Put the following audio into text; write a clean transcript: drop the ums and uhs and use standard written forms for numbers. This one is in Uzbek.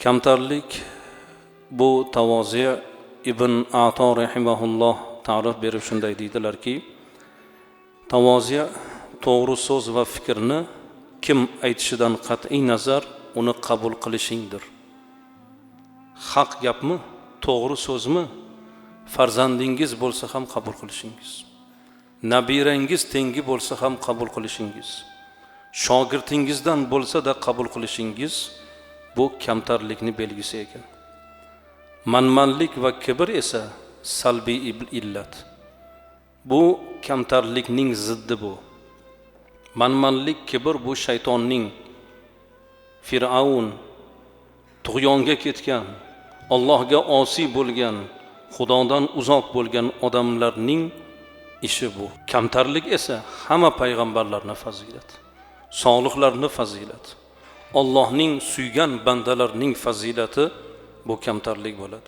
Kamtarlik bu Tavozi ibn Ato rahimahulloh ta'rif berib shunday deydilarki, Tavozi to'g'ri so'z va fikrni kim aytishidan qat'iy nazar uni qabul qilishingdir. Haq gapmi, to'g'ri so'zmi, farzandingiz bo'lsa ham qabul qilishingiz, nabirangiz tengi bo'lsa ham qabul qilishingiz, shogirdingizdan bo'lsa-da qabul qilishingiz bu kamtarlikni belgisi ekan. Manmanlik va kibr esa salbiy illat. Bu kamtarlikning ziddi bu. Manmanlik, kibr bu shaytonning, Fir'avn, tug'yonga ketgan, Allohga osiy bo'lgan, Xudodan uzoq bo'lgan odamlarning ishi bu. Kamtarlik esa hamma payg'ambarlarning fazilati, solihlarning fazilati, Allohning suygan bandalarining fazilati bu kamtarlik bo'ladi.